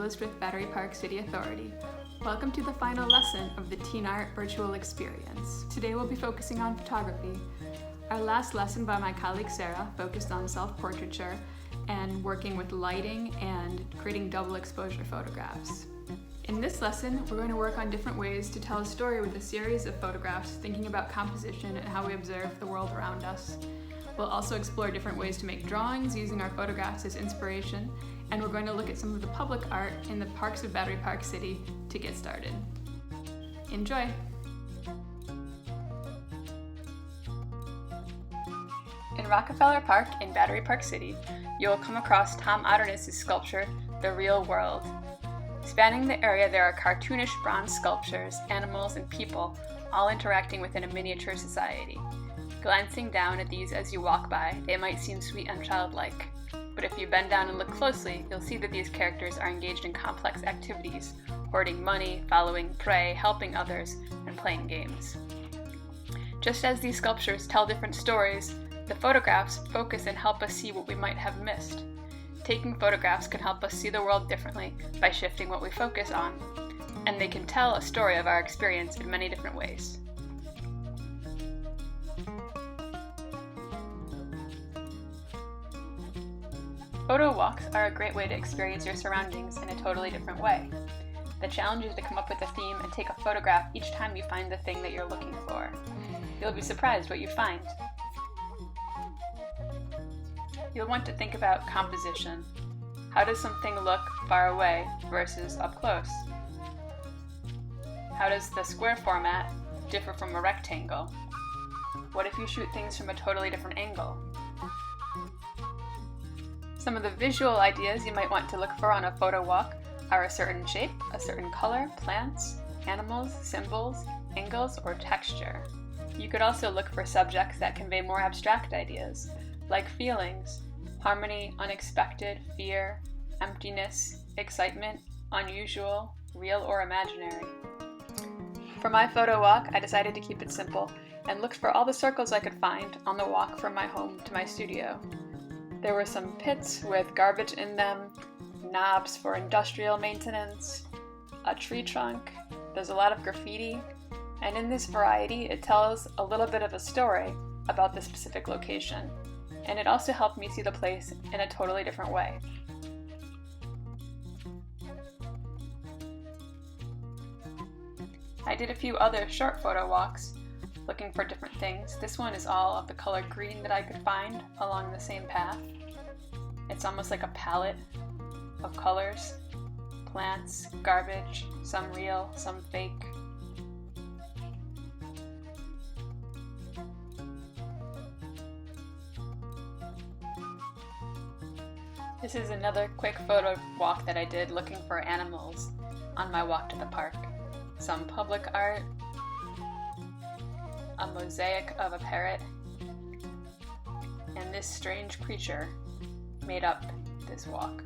Elizabeth Battery Park City Authority. Welcome to the final lesson of the Teen Art virtual experience. Today we'll be focusing on photography. Our last lesson by my colleague Sarah focused on self-portraiture and working with lighting and creating double exposure photographs. In this lesson, we're going to work on different ways to tell a story with a series of photographs, thinking about composition and how we observe the world around us. We'll also explore different ways to make drawings using our photographs as inspiration, and we're going to look at some of the public art in the parks of Battery Park City to get started. Enjoy! In Rockefeller Park in Battery Park City, you'll come across Tom Otterness's sculpture, The Real World. Spanning the area, there are cartoonish bronze sculptures, animals, and people, all interacting within a miniature society. Glancing down at these as you walk by, they might seem sweet and childlike. But if you bend down and look closely, you'll see that these characters are engaged in complex activities, hoarding money, following prey, helping others, and playing games. Just as these sculptures tell different stories, the photographs focus and help us see what we might have missed. Taking photographs can help us see the world differently by shifting what we focus on, and they can tell a story of our experience in many different ways. Photo walks are a great way to experience your surroundings in a totally different way. The challenge is to come up with a theme and take a photograph each time you find the thing that you're looking for. You'll be surprised what you find. You'll want to think about composition. How does something look far away versus up close? How does the square format differ from a rectangle? What if you shoot things from a totally different angle? Some of the visual ideas you might want to look for on a photo walk are a certain shape, a certain color, plants, animals, symbols, angles, or texture. You could also look for subjects that convey more abstract ideas, like feelings, harmony, unexpected, fear, emptiness, excitement, unusual, real or imaginary. For my photo walk, I decided to keep it simple and looked for all the circles I could find on the walk from my home to my studio. There were some pits with garbage in them, knobs for industrial maintenance, a tree trunk, there's a lot of graffiti, and in this variety it tells a little bit of a story about the specific location, and it also helped me see the place in a totally different way. I did a few other short photo walks, looking for different things. This one is all of the color green that I could find along the same path. It's almost like a palette of colors, plants, garbage, some real, some fake. This is another quick photo walk that I did looking for animals on my walk to the park. Some public art, a mosaic of a parrot, and this strange creature made up this walk.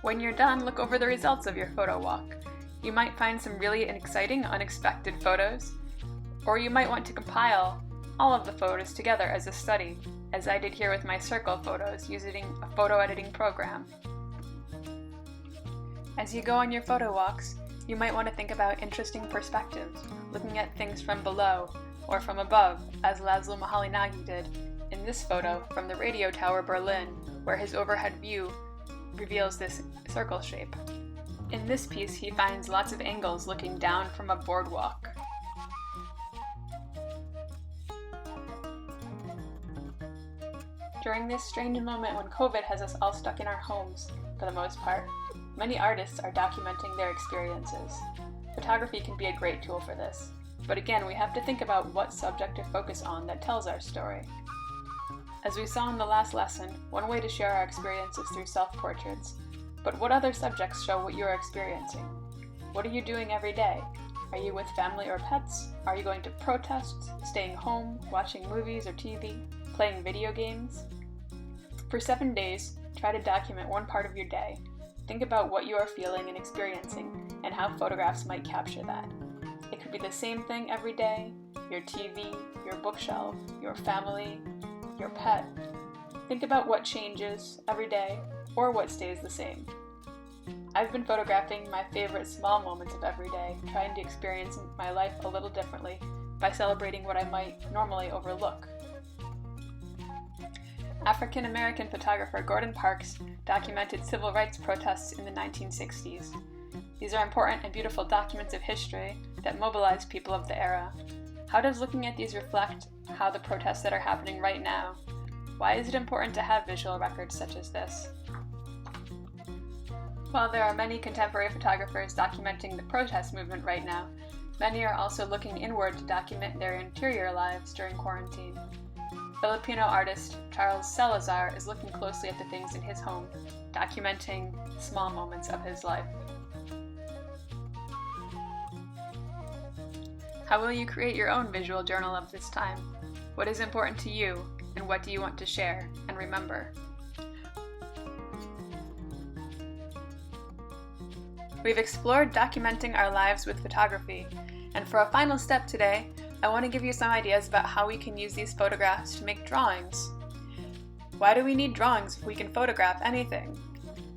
When you're done, look over the results of your photo walk. You might find some really exciting, unexpected photos, or you might want to compile all of the photos together as a study, as I did here with my circle photos using a photo editing program. As you go on your photo walks, you might want to think about interesting perspectives, looking at things from below or from above, as Laszlo Moholy-Nagy did in this photo from the radio tower Berlin, where his overhead view reveals this circle shape. In this piece, he finds lots of angles looking down from a boardwalk. During this strange moment when COVID has us all stuck in our homes, for the most part, many artists are documenting their experiences. Photography can be a great tool for this, but again, we have to think about what subject to focus on that tells our story. As we saw in the last lesson, one way to share our experiences through self-portraits, but what other subjects show what you are experiencing? What are you doing every day? Are you with family or pets? Are you going to protests, staying home, watching movies or TV, playing video games? For 7 days, try to document one part of your day. Think about what you are feeling and experiencing, and how photographs might capture that. It could be the same thing every day, your TV, your bookshelf, your family, your pet. Think about what changes every day or what stays the same. I I've been photographing my favorite small moments of every day, trying to experience my life a little differently by celebrating what I might normally overlook. African-American photographer Gordon Parks documented civil rights protests in the 1960s. These are important and beautiful documents of history that mobilized people of the era. How does looking at these reflect how the protests that are happening right now? Why is it important to have visual records such as this? While there are many contemporary photographers documenting the protest movement right now, many are also looking inward to document their interior lives during quarantine. Filipino artist Charles Salazar is looking closely at the things in his home, documenting small moments of his life. How will you create your own visual journal of this time? What is important to you, and what do you want to share and remember? We've explored documenting our lives with photography, and for a final step today, I want to give you some ideas about how we can use these photographs to make drawings. Why do we need drawings if we can photograph anything?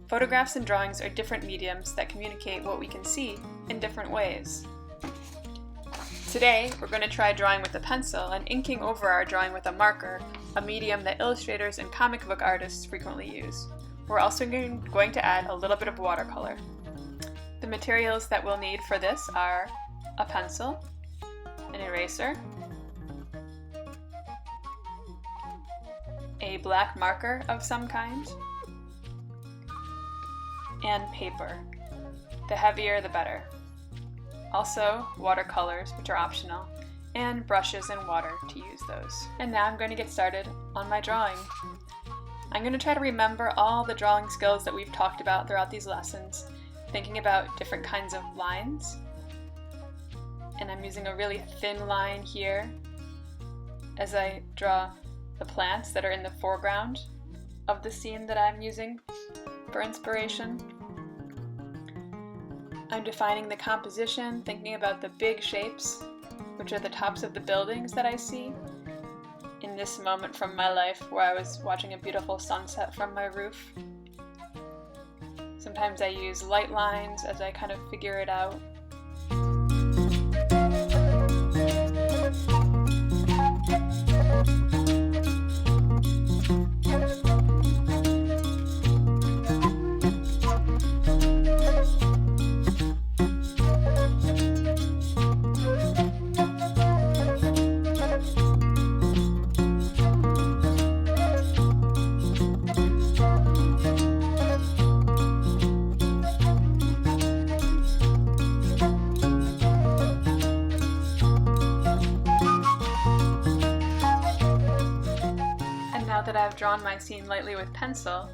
Photographs and drawings are different mediums that communicate what we can see in different ways. Today, we're going to try drawing with a pencil and inking over our drawing with a marker, a medium that illustrators and comic book artists frequently use. We're also going to add a little bit of watercolor. The materials that we'll need for this are a pencil, an eraser, a black marker of some kind, and paper. The heavier the better. Also, watercolors, which are optional, and brushes and water to use those. And now I'm going to get started on my drawing. I'm going to try to remember all the drawing skills that we've talked about throughout these lessons, thinking about different kinds of lines. And I'm using a really thin line here as I draw the plants that are in the foreground of the scene that I'm using for inspiration. I'm defining the composition, thinking about the big shapes, which are the tops of the buildings that I see in this moment from my life where I was watching a beautiful sunset from my roof. Sometimes I use light lines as I kind of figure it out. That I've drawn my scene lightly with pencil,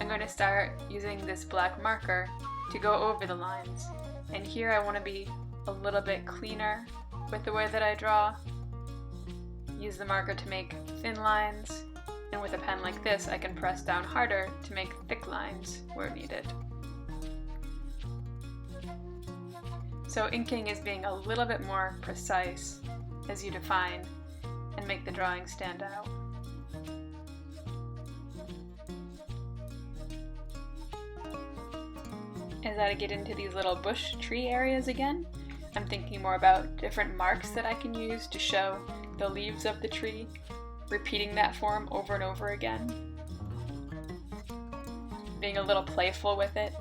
I'm going to start using this black marker to go over the lines. And here I want to be a little bit cleaner with the way that I draw. Use the marker to make thin lines, and with a pen like this I can press down harder to make thick lines where needed. So inking is being a little bit more precise as you define and make the drawing stand out. As I get into these little bush tree areas again, I'm thinking more about different marks that I can use to show the leaves of the tree, repeating that form over and over again, being a little playful with it.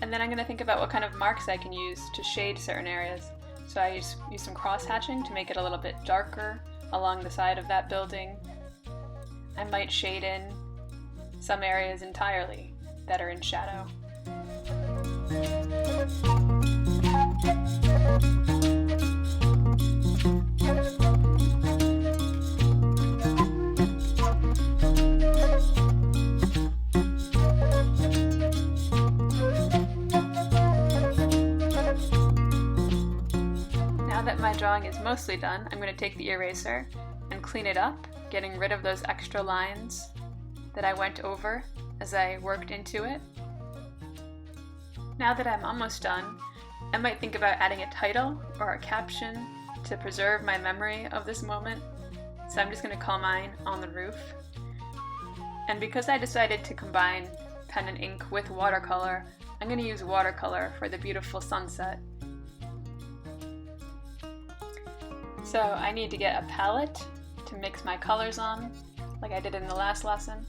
And then I'm going to think about what kind of marks I can use to shade certain areas. So I use some cross-hatching to make it a little bit darker along the side of that building. I might shade in some areas entirely that are in shadow. drawing is mostly done, I'm going to take the eraser and clean it up, getting rid of those extra lines that I went over as I worked into it. Now that I'm almost done, I might think about adding a title or a caption to preserve my memory of this moment. So I'm just going to call mine On the Roof. And because I decided to combine pen and ink with watercolor, I'm going to use watercolor for the beautiful sunset. So I need to get a palette to mix my colors on, like I did in the last lesson.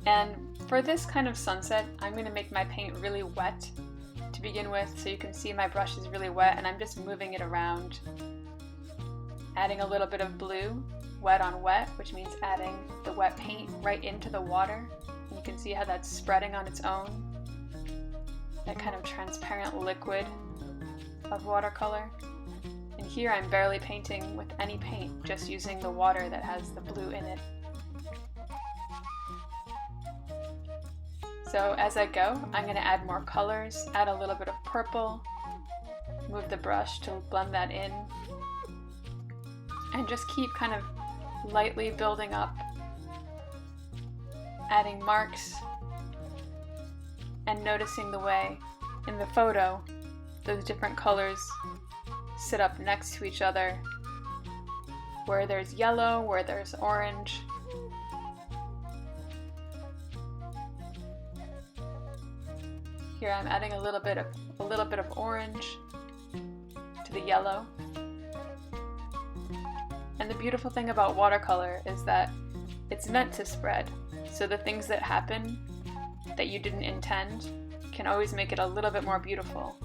And for this kind of sunset, I'm going to make my paint really wet to begin with, so you can see my brush is really wet and I'm just moving it around. Adding a little bit of blue, wet on wet, which means adding the wet paint right into the water. And you can see how that's spreading on its own. That kind of transparent liquid of watercolor. And here I'm barely painting with any paint, just using the water that has the blue in it. So as I go, I'm going to add more colors, add a little bit of purple, move the brush to blend that in, and just keep kind of lightly building up, adding marks, and noticing the way in the photo those different colors sit up next to each other, where there's yellow, where there's orange. Here I'm adding a little bit of orange to the yellow. And the beautiful thing about watercolor is that it's meant to spread. So the things that happen that you didn't intend can always make it a little bit more beautiful.